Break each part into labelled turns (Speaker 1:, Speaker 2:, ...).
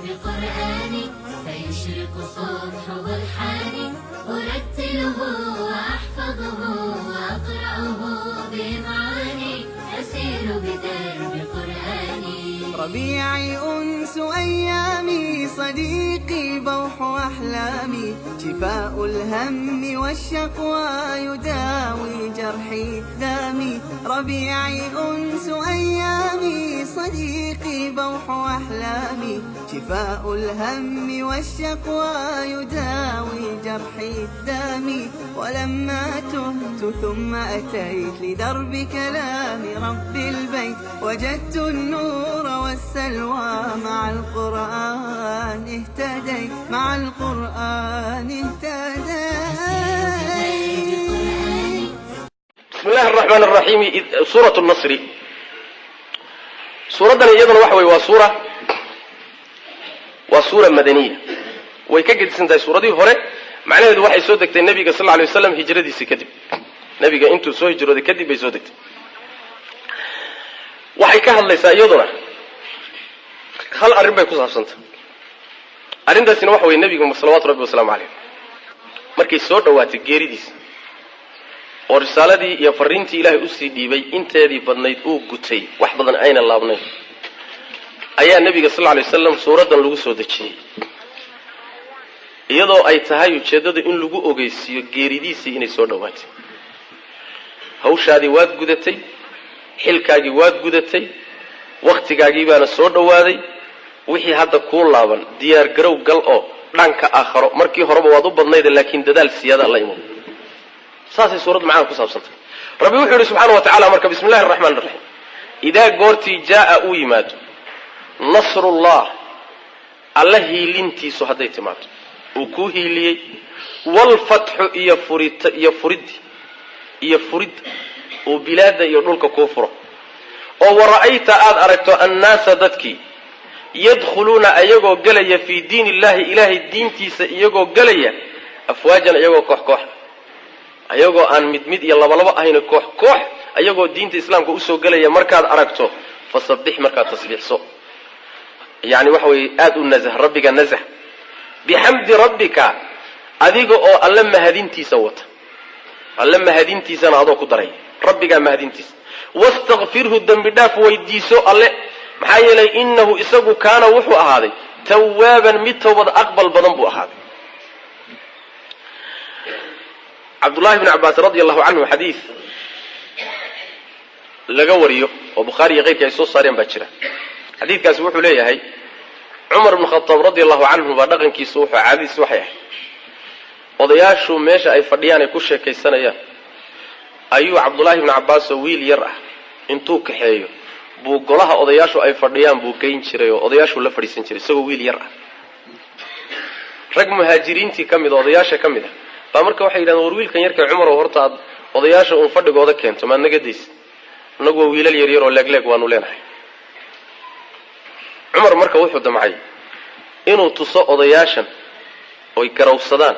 Speaker 1: بقرآني فيشرق صبح برحاني أرتله وأحفظه وأقرأه بمعاني أسير بدرب قرآني
Speaker 2: ربيعي أنس أيامي صديقي بوح أحلامي شفاء الهم والشقوى يداوي جرحي دامي ربيعي أنس أيامي صديقي بوح أحلامي شفاء الهم والشقوى يداوي جرحي دامي ولما تهت ثم أتيت لدرب كلام رب البيت وجدت النور والسلوى مع القرآن اهتديت مع القرآن اهتديت.
Speaker 3: بسم الله الرحمن الرحيم. سورة النصر. سورة يدنا وحوي وسورة مدنية ويكجد سنتي سورة دي هره معناه ده واحد سودك النبي صلى الله عليه وسلم هجرة دي سكتب نبي أنتوا سو هجرة دي كدي بيسودك waxay ka hadlaysaa iyaduna hal arrin bay ku saabsantay arrintaasina waxa weeye nabiga sallallahu alayhi wa sallam markay soo dhawaatay geeridiisa oo risaaladii iyo fariintii Ilaahay u sii dhiibay inteedii badnayd uu gutay wax badan ayna laabnay ayaa nabiga sallallahu alayhi wa sallam suuradan lagu soo dejiyay iyadoo ay tahay ujeedada in lagu ogeysiyo geeridiisa inay soo dhawaatay hawshaadii waad gudatay xilkaagii waad gudatay waqtigaagii baana soo dhawaaday wixii hadda ku laaban diyaar garow gal oo dhanka aakhiro markii horeba waad u badnayd laakiin dadaal siyaada la imo saasi suurad macaan ku saabsantay rabbi wuxuu yiri subhanahu wa ta'ala marka bismillaahir rahmaanir rahiim idaa goorti jaa u yimaado nasrullah allahi lintiisu haday timaado uu ku hiiliyay wal fathu iyo furid oo bilaada iyo dhulka ku furo oo waraayta aad aragto annaasa dadkii yadkhuluna ayagoo galaya fi diinillahi ilaahi diintiisa iyagoo galaya afwaajan ayagoo koox ayagoo aan mid iyo laba ahayna koox ayagoo diinta islaamka u soo galaya markaad aragto fasabbih markaad tasbiixso yaani waxa way aad u nazah rabbiga nazah bihamdi rabbika adiga oo alla mahadintiisa wata alla mahadintiisana adoo ku daray rabbiga mahadintiisa wastaghfirhu dambi dhaaf weydiiso alle maxaa yeelay innahu isagu kaana wuxuu ahaaday tawaaban mid tawbad aqbal badan buu ahaaday Abdullah ibn Abbas radiyallahu anhu hadith laga wariyo oo Bukhari iyo qeybka ay soo saareen baa jira hadithkaas wuxuu leeyahay Umar ibn Khattab radiyallahu anhu baa dhaqankiisu wuxuu caadis waxay ahayd odayaashu meesha ay fadhiyaan ay ku sheekaysanayaan ayuu Abdullah ibn Abbas wiil yar ah intuu kaxeeyo buu golaha odayaashu ay fadhiyaan buu geyn jiray oo odayaashu la fadhiisan jiray isagoo wiil yar ah rag muhaajiriintii kamid odayaasha kamid ah baa marka waxay yiraahdeen war wiilkan yarka Umar oo horta odayaasha uu fadhigooda keento ma naga diis nagu wiilal yar yar oo leeg waanu leenahay Umar marka wuxuu damcay inuu tuso odayaashan oo ay garawsadaan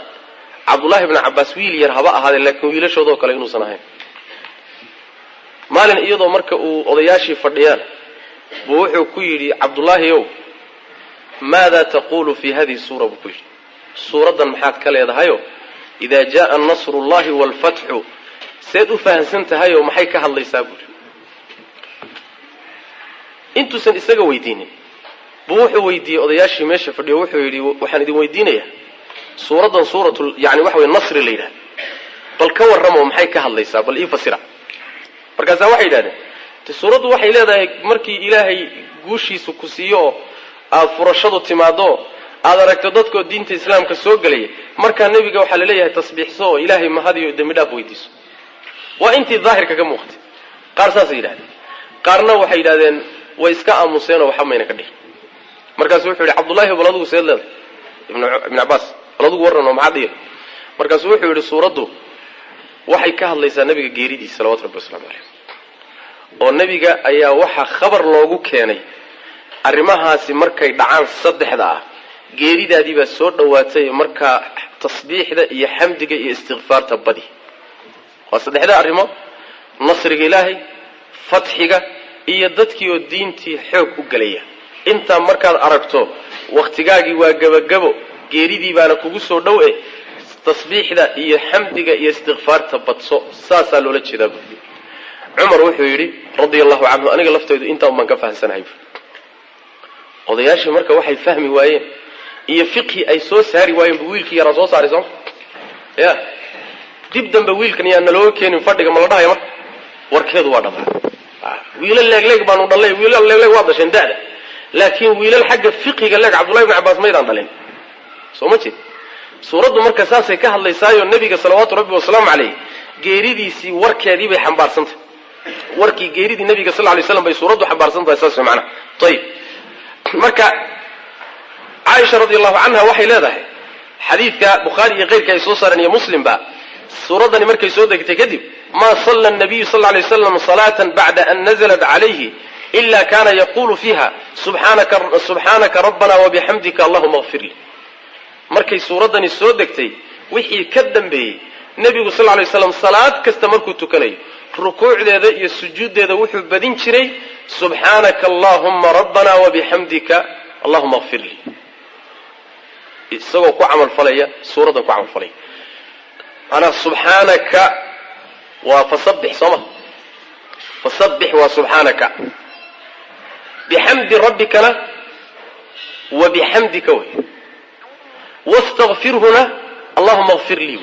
Speaker 3: Abdullah ibn Abbas wiil yar haba ahaadee laakiin wiilashooda kale inuu san ahayn maalin iyadoo marka uu odayaashii fadhiyaan buu wuxuu ku yiri Abdullah yow maada taqulu fi hadhihi sura bukuy suradan maxaad ka leedahay ida jaa nasrullahi wal fathu sayd u fahansantahay oo maxay ka hadlaysaa buu intuusan isaga weydiinin buu wuxuu weydiiyay odayaashii meesha fadhiyo wuxuu yiri waxaan idin weydiinayaa suuradan suuratul yaani waxa way nasr leeyahay bal ka warramo maxay ka hadlaysaa bal ii fasira markaas waxay yiraahdeen suuradu waxay leedahay markii ilaahay guushiisu ku siiyo aad furashadu timaado aad aragto dadkoo diinta islaamka soo galay marka nabiga waxa la leeyahay tasbiixso oo ilaahay mahadiyo dambi dhaaf weydiiso waa intii daahirka ka muuqatay qaar saas yiraahdeen qaarna waxay yiraahdeen way iska aamuseen oo waxa mayna ka dhig markaas wuxuu yiri Abdullah ibn Abu Sayyid ibn Abbas lagu warrano maxadiyo markaas wuxuu yiri suuradu waxay ka hadlaysaa nabiga geeridiisa sallallahu alayhi wasallam oo nabiga ayaa waxa khabar loogu keenay arrimahaasi markay dhacaan saddexda ah geeridaadii baa soo dhawaatay marka tasbiixda iyo xamdiga iyo istighfaarta badi waa saddexda arrimo nasriga ilaahay fatxiga iyo dadkii oo diintii xoog u galaya inta markaad aragto waqtigaagii waa gabagabo geeridii baana kugu soo dhow tasbiixda iyo xamdiga iyo istighfaarta badso saasaa loola jeedaa cumar wuxuu yidhi radiyallahu canhu aniga laftaydu intaan baan ka fahamsanahay odayaashii marka waxay fahmi waayeen iyo fiqhi ay soo saari waayeen bu wiilkii yaraa soo saaray soo ya dib dambe wiilkan yaa nalooga keenin fadhiga ma la dhahayo marka warkeedu waa dhamaa wiilal leegleeg baanu dhalay wiilal leegleeg waa dhasheen da'da laakiin wiilal xagga fiqiga leeg Abdullah ibn Abbas maydaan dhalin soo ma jeed suuraddu marka saasay ka hadlaysaayo nabiga salawaatu rabbi wa salaamu alayhi geeridiisii warkeedii bay xambaarsantay warkii geeridii nabiga sallallahu alayhi wasallam bay suuraddu xambaarsantahay saas macna tayib marka Aisha radiyallahu anha waxay leedahay xadiidka Bukhari iyo qeyrka ay soo saareen iyo Muslim ba suuradani markay soo degtay kadib ma salla an-nabiy sallallahu alayhi wasallam salatan ba'da an nazalat alayhi illa kana yaqulu fiha subhanaka rabbana wa bihamdika allahumma ighfir li markay suuradani soo degtay wixii ka dambeeyay nabigu sallallahu alayhi wasallam salaad kasta markuu tukanayo rukuucdeeda iyo sujuudeeda wuxuu badin jiray subhanaka allahumma rabbana wa bihamdika allahumma ighfir li isagoo ku amal falaya suuradan ku amal falaya ana subhanaka wa fasabbih sama fasabbih wa subhanaka bihamdi rabbika wa bihamdika واستغفرهنا اللهم اغفر لي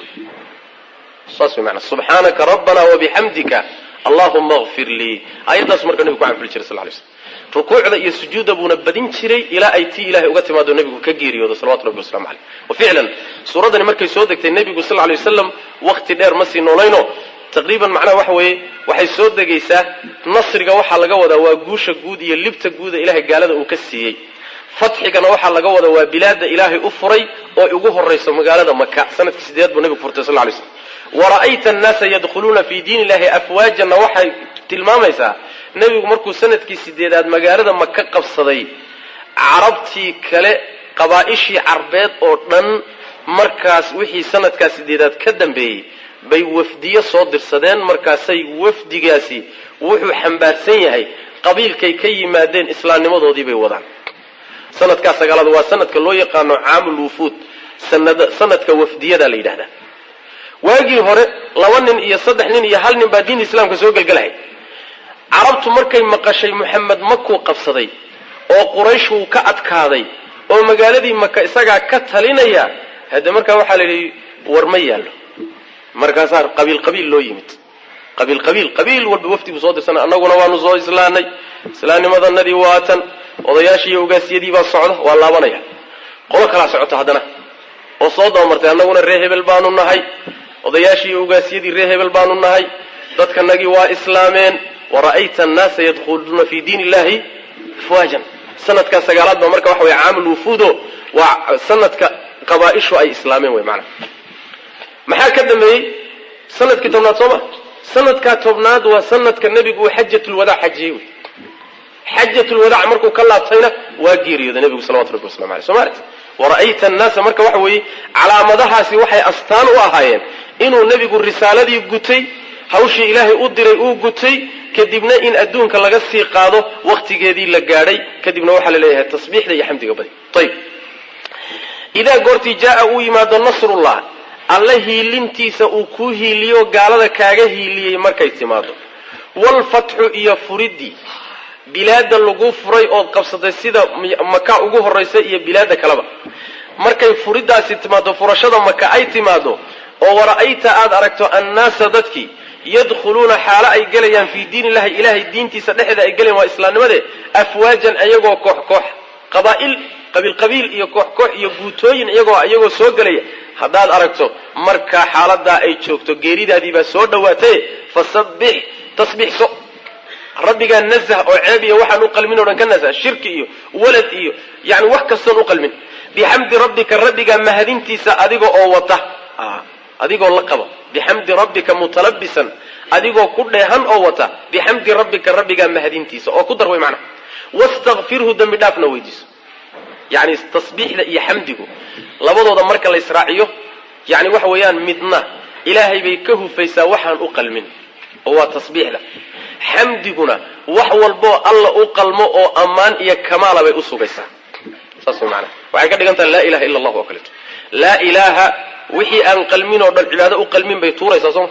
Speaker 3: صاصي معنا سبحانك ربنا وبحمدك اللهم اغفر لي ايضا اسمرك النبي كعب في الجرس صلى الله عليه وسلم ركوع iyo sujuud buu nabadin jiray ila ay tii ilaahay uga timaado nabigu ka geeriyoodo salawaatu rabbi wasallam alayhi وفعلا suuradani markay soo degtay nabigu sallallahu alayhi wasallam waqti dheer ma sii noolayno taqriiban macnaha waxa weeye waxay soo degaysaa nasriga waxa laga wadaa waa guusha guud iyo libta guud ee ilaahay gaalada uu ka siiyay fatxigana waxa laga wada waa bilaada ilaahay u furay oo ugu horeyso magaalada Makka sanadkii 8 buu nabigu furtay sallallahu alayhi wasallam waraayta an-nas yadkhuluna fi diinillahi afwajan waxay tilmaamaysaa nabigu markuu sanadkii 8aad magaalada Makka qabsaday carabtii kale qabaa'ishii carbeed oo dhan markaas wixii sanadkaas 8aad ka dambeeyay bay wafdiyo soo dirsadeen markaasay wafdigaasi wuxuu xambaarsan yahay qabiilkay ka yimaadeen islaamnimadoodii bay wadaan sanadka sagaalada waa sanadka loo yaqaano aamul wufud sanadka wafdiyada la yiraahdaa waagii hore 2 nin iyo 3 nin iyo 1 nin baa diin islaamka soo galgalay carabtu markay maqashay Muhammad Makku qabsaday oo Quraysh uu ka adkaaday oo magaaladii Makka isaga ka talinaya hada marka waxa la yiri war ma yaalo markaas qabiil loo yimid qabiil walba wafdigu soo dirsan annaguna waanu soo islaamnimadanadii waatan odayaashii ugaasiyadii baa socda waa laabanaya qolo kala socota hadana oo soo doomartay annaguna reer hebel baanu nahay odayaashii ugaasiyadii reer hebel baanu nahay dadkanagii waa islaameen waraayta an-nas yadkhuluna fi diinillahi afwajan sanadka sagaalaad ba marka waxa way aamul wufudo waa sanadka qabaa'ishu ay islaameen way macna maxaa ka dambeeyay sanadkii tobnaad soo sanadka tobnaad waa sanadka nabigu xajjatul wadaa xajiyay xajjatul wadaa markuu ka laabtayna waa geeriyooday nabigu sallallahu alayhi wasallam Soomaaliya waraayta an-nas marka waxa way calaamadahaasi waxay astaan u ahaayeen inuu nabigu risaaladii gutay hawshii ilaahay u diray uu gutay kadibna in adduunka laga sii qaado waqtigeedii la gaaray kadibna waxa la leeyahay tasbiixda iyo xamdiga badi tayib ida goorti jaa uu yimaado nasrullah allahi lintiisa uu ku hiiliyo gaalada kaaga hiiliyay markay timaado wal fathu iyo furidi bilaada lagu furay oo qabsaday sida Makka ugu horeysay iyo bilaada kaleba markay furidaasi timaado furashada Makka ay timaado oo waraayta aad aragto annaas dadki yadkhuluna xaala ay galayaan fi diinillahi ilaahi diintiisa dhexda ay galayaan waa islaamnimada afwaajan ayagoo koox qabiil iyo koox iyo guutooyin ayagoo soo galaya hadaad aragto marka xaalada ay joogto geeridaadii baa soo dhawaatay fasabbih tasbihso rabbiga nazah oo ceebiya waxaan u qalmin oo dhan ka nazah shirki iyo walad iyo yaani wax kasto u qalmin bihamdi rabbika rabbiga mahadintiisa adiga oo wata adigoo la qabo bihamdi rabbika mutalabbisan adigoo ku dheehan oo wata bihamdi rabbika rabbiga mahadintiisa oo ku dar way macna wastaghfirhu dambi dhaafna weydiiso yaani tasbiixda iyo xamdigu labadooda marka la israaciyo yaani waxa weeyaan midna ilaahay bay ka hufaysaa waxaan u qalmin oo waa tasbiixda xamdiguna wax walbo alla u qalmo oo amaan iyo kamaal bay u sugaysaa saasoo macna waxay ka dhigan tahay laa ilaha illa allah oo kaleeto laa ilaaha wixii aan qalmin oo dhan cibaado u qalmin bay tuuraysaa soo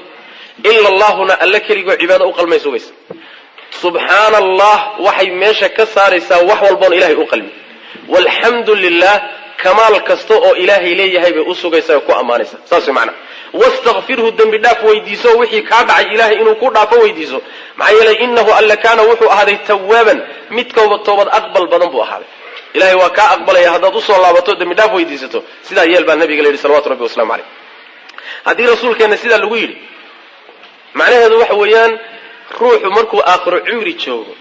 Speaker 3: illa allahuna alla keligoo cibaado u qalmayso waysa subxaana allah waxay meesha ka saaraysaa wax walboon ilahay u qalmin walxamdu lilah kamaal kasta oo ilaahay leeyahay bay u sugaysaa oo ku ammaanaysaa saas macna wastakfirhu dembi dhaaf weydiiso wixii kaa dhacay ilaahay inuu ku dhaafo weydiiso maxaa yeelay innahu alla kaana wuxuu ahaaday tawaaban mid toobad aqbal badan buu ahaaday ilahay waa kaa aqbalaya haddaad usoo laabato dembi dhaaf weydiisato sidaa yeel baa nabiga la yidhi salawatu rabbi waslamu caleyh haddii rasuulkeenna sidaa lagu yidhi macnaheedu waxa weeyaan ruuxu markuu aakhiro cimri joogo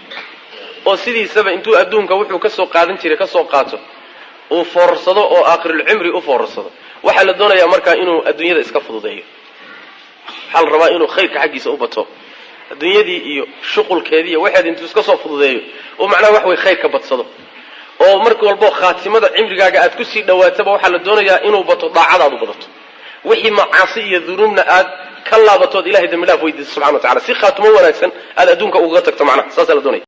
Speaker 3: oo sidiisaba intuu adduunka wuxuu kasoo qaadan jiray kasoo qaato uu foorarsado oo aakhirulcimri u foorarsado waxaa la doonayaa markaa inuu adduunyada iska fududeeyo waxaa la rabaa inuu khayrka xaggiisa u bato adduunyadii iyo shuqulkeedii iyo waxeed intuu iska soo fududeeyo oo macnaha wax way khayrka badsado oo marka walbo khaatimada cimrigaaga aad kusii dhawaataba waxaa la doonayaa inuu bato daacadaadu badato wixii macaasi iyo dunuubna aad ka laabatood ilahay dambi dhaaf weydiiso subxana wa tacala si khaatimo wanaagsan aad adduunka ugaga tagto macnaha saasaa la doonaya